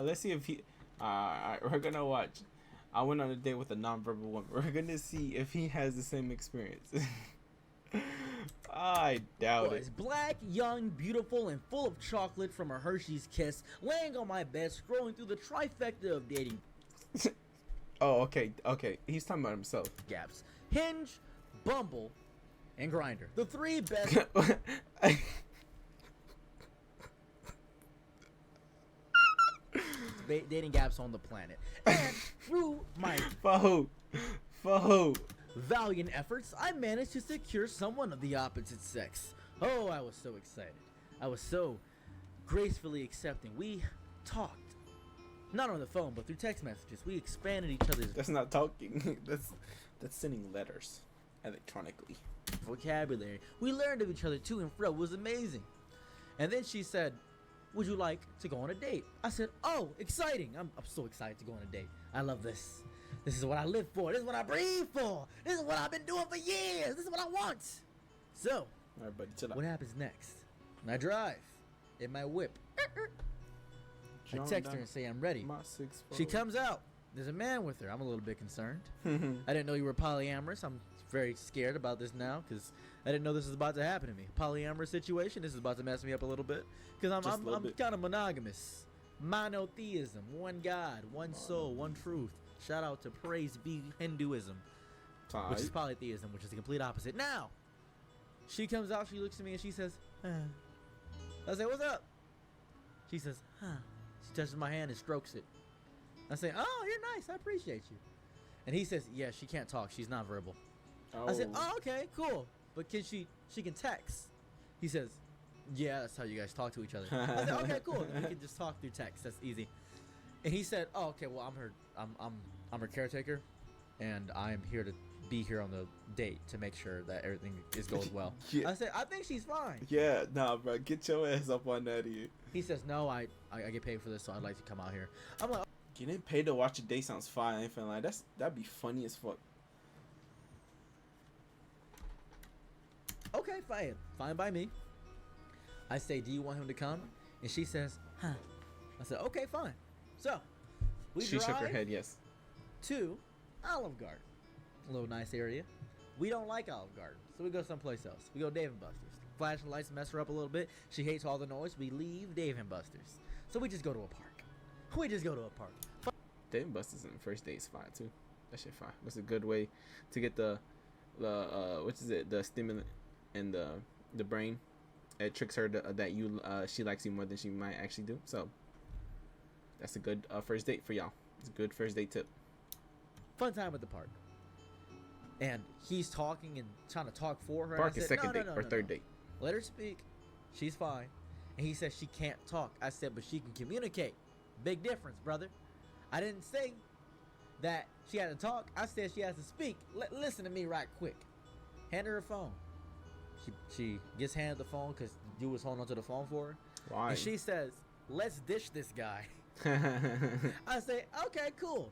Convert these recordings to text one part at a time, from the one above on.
Let's see if he. We're gonna watch. I went on a date with a nonverbal woman. We're gonna see if he has the same experience. I doubt it. Was black, young, beautiful, and full of chocolate from a Hershey's Kiss, laying on my bed, scrolling through the trifecta of dating Oh, okay. He's talking about himself. gaps: Hinge, Bumble, and Grindr. The three best dating gaps on the planet. And through my For who? valiant efforts, I managed to secure someone of the opposite sex. Oh, I was so excited. I was so gracefully accepting. We talked. Not on the phone, but through text messages. We expanded each other's That's not talking. That's sending letters electronically. vocabulary. We learned of each other to and fro. It was amazing. And then she said, would you like to go on a date? I said, oh, exciting. I'm so excited to go on a date. I love this. This is what I live for. This is what I breathe for. This is what I've been doing for years. This is what I want. So, All right, buddy, chill out. what happens next? When I drive in my whip, I text her and say I'm ready. She comes out. There's a man with her. I'm a little bit concerned. I didn't know you were polyamorous. I'm very scared about this now because I didn't know this was about to happen to me. Polyamorous situation. This is about to mess me up a little bit because I'm kind of monogamous. Monotheism. One God, one soul, one truth. Shout out to Praise Be Hinduism, which is polytheism, which is the complete opposite. Now, she comes out. She looks at me and she says, I say, what's up? She says, She touches my hand and strokes it. I say, oh, you're nice. I appreciate you. And he says, yeah, she can't talk. She's not verbal. I said, oh, okay, cool. But can she can text? He says, yeah, that's how you guys talk to each other. I said, okay, cool. We can just talk through text. That's easy. And he said, oh, okay, well, I'm her caretaker, and I'm here to be here on the date to make sure that everything goes well. Yeah. I said, I think she's fine. Yeah, nah, bro, get your ass up on that here. He says, no, I get paid for this, so I'd like to come out here. I'm like, Getting paid to watch a date sounds fine. I ain't feeling like that'd be funny as fuck. okay, fine by me. I say, do you want him to come? And she says, huh. I said, okay, fine. So, we She shook her drive head, yes. to Olive Garden. A little nice area. We don't like Olive Garden, so we go someplace else. We go Dave & Buster's. Flashing lights mess her up a little bit. She hates all the noise. We leave Dave & Buster's. So we just go to a park. Dave & Buster's in the first date is fine too. That shit fine. That's a good way to get the stimulant in the brain. It tricks her that she likes you more than she might actually do. So that's a good first date for y'all. It's a good first date tip. Fun time at the park. And he's talking and trying to talk for her. Park and I is said, second date or third date. Let her speak. She's fine. And he says she can't talk. I said, but she can communicate. Big difference, brother. I didn't say that she had to talk. I said she has to speak. Listen to me right quick. Hand her her phone. She gets handed the phone because you was holding onto the phone for her. Why? And she says, let's dish this guy. I say, okay, cool.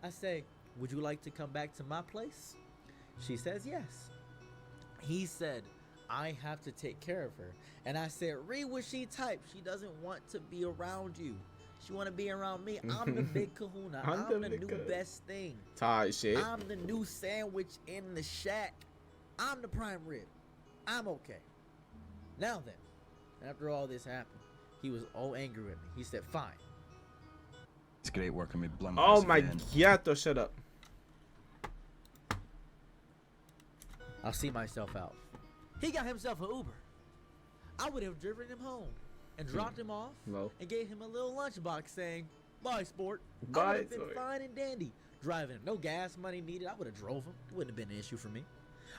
I say, would you like to come back to my place? She says yes. He said, I have to take care of her. And I said, read what she typed. She doesn't want to be around you. She want to be around me. I'm the big kahuna. I'm the new best thing. Tired shit. I'm the new sandwich in the shack. I'm the prime rib. I'm okay. Now then, after all this happened, he was all angry with me. He said, fine. It's great working with Blum. Oh my god, shut up. I'll see myself out. He got himself an Uber. I would have driven him home and dropped him off and gave him a little lunchbox saying, bye, sport. I would have been fine and dandy. Driving him. No gas money needed. I would have drove him. It wouldn't have been an issue for me.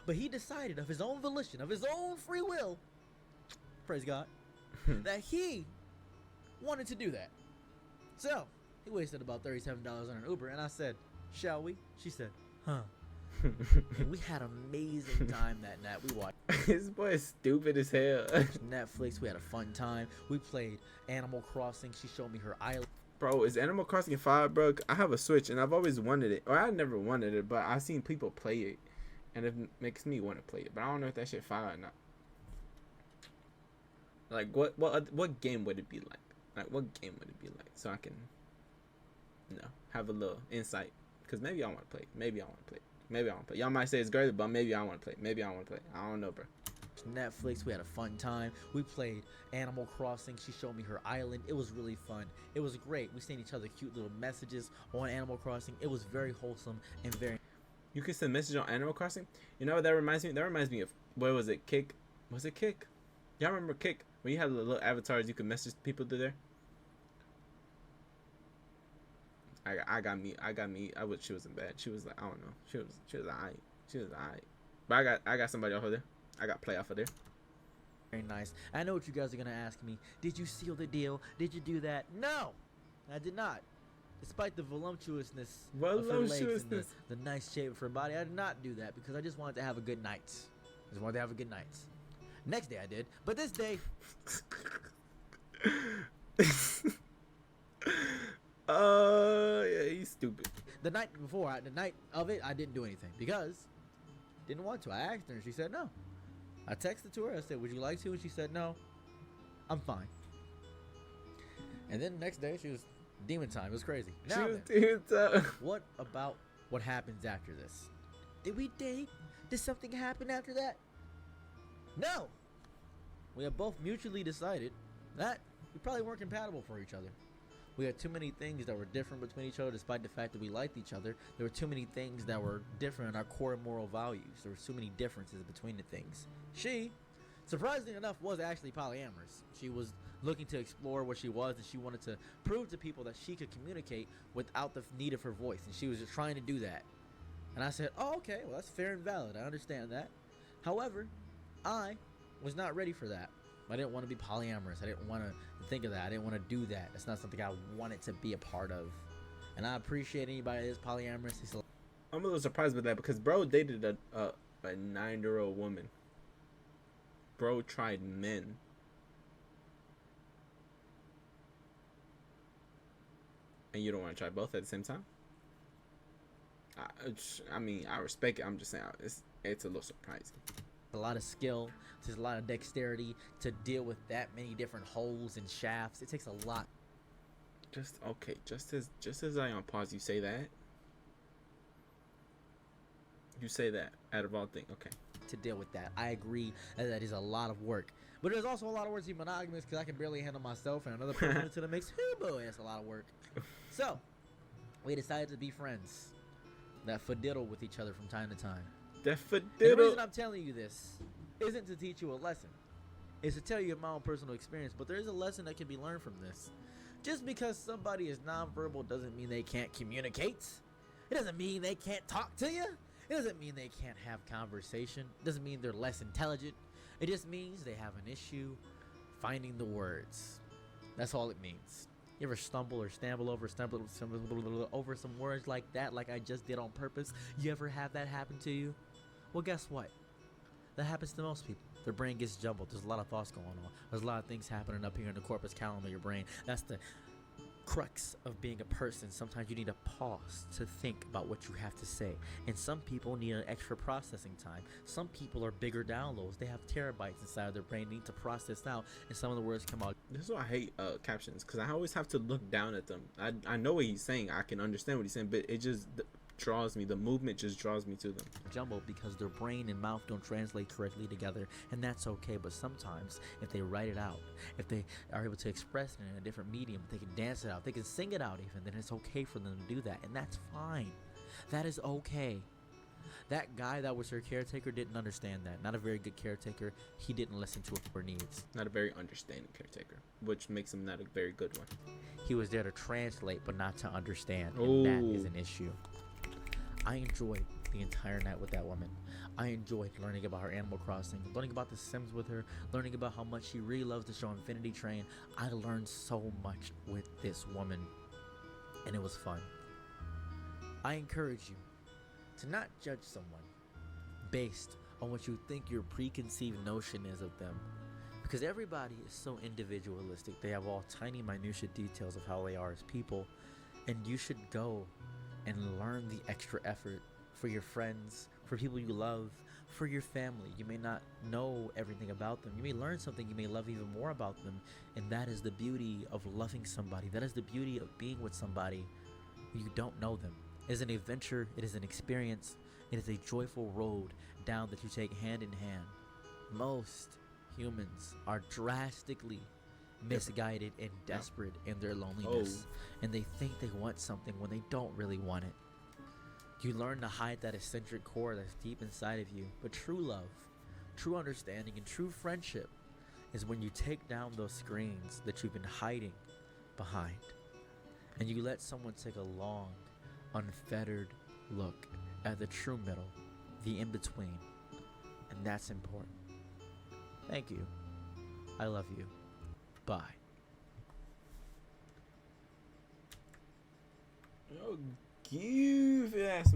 But he decided of his own volition, of his own free will, praise God, that he wanted to do that. So, he wasted about $37 on an Uber, and I said, shall we? She said, huh. And we had an amazing time that night. We watched This boy is stupid as hell. Netflix. We had a fun time. We played Animal Crossing. She showed me her island. Bro, is Animal Crossing 5, bro? I have a Switch, and I've always wanted it. Or I never wanted it, but I've seen people play it. And it makes me want to play it. But I don't know if that shit fire or not. Like, what game would it be like? Like, what game would it be like? So I can have a little insight. Because maybe I want to play. Maybe I want to play. Y'all might say it's great, but maybe I want to play. I don't know, bro. Netflix. We had a fun time. We played Animal Crossing. She showed me her island. It was really fun. It was great. We sent each other cute little messages on Animal Crossing. It was very wholesome and very. You can send messages on Animal Crossing. You know what that reminds me? That reminds me of, what was it? Kick? Was it Kick? Y'all remember Kick? When you had the little avatars, you could message people through there. I got me. I wish she wasn't bad. She was like, I don't know. She was alright. But I got somebody off of there. I got play off of there. Very nice. I know what you guys are gonna ask me. Did you seal the deal? Did you do that? No, I did not. Despite the voluptuousness of her legs and the nice shape of her body, I did not do that because I just wanted to have a good night. Next day I did, but this day. Yeah, he's stupid. The night before, the night of it, I didn't do anything because didn't want to. I asked her and she said no. I texted to her. I said, "Would you like to?" And she said, "No, I'm fine." And then the next day, she was demon time. It was crazy. Now demon time. What about what happens after this? Did we date? Did something happen after that? No. We have both mutually decided that we probably weren't compatible for each other. We had too many things that were different between each other, despite the fact that we liked each other. There were too many things that were different in our core moral values. There were too many differences between the things. She, surprisingly enough, was actually polyamorous. She was looking to explore what she was, and she wanted to prove to people that she could communicate without the need of her voice, and she was just trying to do that. And I said, oh, okay, well, that's fair and valid. I understand that. However, I was not ready for that. I didn't want to be polyamorous. I didn't want to think of that. I didn't want to do that. That's not something I wanted to be a part of. And I appreciate anybody that is polyamorous. I'm a little surprised with that because bro dated a 9-year-old woman. Bro tried men. And you don't want to try both at the same time? I mean, I respect it. I'm just saying it's a little surprising. A lot of skill, there's a lot of dexterity to deal with that many different holes and shafts. It takes a lot. Just as I on pause, you say that. You say that out of all things, okay. To deal with that, I agree that is a lot of work. But there's also a lot of work to be monogamous because I can barely handle myself and another person into the mix. Oh boy, that's a lot of work. So we decided to be friends that fadiddle with each other from time to time. That fadiddle. The reason I'm telling you this isn't to teach you a lesson. It's to tell you my own personal experience. But there is a lesson that can be learned from this. Just because somebody is nonverbal doesn't mean they can't communicate. It doesn't mean they can't talk to you. It doesn't mean they can't have conversation. It doesn't mean they're less intelligent. It just means they have an issue finding the words. That's all it means. You ever stumble over some words like that, like I just did on purpose? You ever have that happen to you? Well, guess what? That happens to most people. Their brain gets jumbled. There's a lot of thoughts going on. There's a lot of things happening up here in the corpus callosum of your brain. That's the crux of being a person. Sometimes you need to pause to think about what you have to say. And some people need an extra processing time. Some people are bigger downloads. They have terabytes inside of their brain, need to process out, and some of the words come out. This is why I hate captions, because I always have to look down at them. I know what he's saying. I can understand what he's saying, but it just draws me. The movement just draws me to them. Jumbled because their brain and mouth don't translate correctly together, and that's okay. But sometimes if they write it out, if they are able to express it in a different medium, they can dance it out, they can sing it out even, then it's okay for them to do that, and that's fine. That is okay. That guy that was her caretaker didn't understand that. Not a very good caretaker. He didn't listen to her needs. Not a very understanding caretaker, which makes him not a very good one. He was there to translate but not to understand, and that is an issue. I enjoyed the entire night with that woman. I enjoyed learning about her Animal Crossing, learning about The Sims with her, learning about how much she really loves the show Infinity Train. I learned so much with this woman, and it was fun. I encourage you to not judge someone based on what you think your preconceived notion is of them, because everybody is so individualistic. They have all tiny minutiae details of how they are as people, and you should go and learn the extra effort for your friends, for people you love, for your family. You may not know everything about them. You may learn something you may love even more about them. And that is the beauty of loving somebody. That is the beauty of being with somebody when you don't know them. It is an adventure, it is an experience, it is a joyful road down that you take hand in hand. Most humans are drastically misguided and desperate in their loneliness, and they think they want something when they don't really want it. You learn to hide that eccentric core that's deep inside of you, but true love, true understanding, and true friendship is when you take down those screens that you've been hiding behind, and you let someone take a long, unfettered look at the true middle, the in-between, and that's important. Thank you. I love you. Bye. Yo, goofy ass.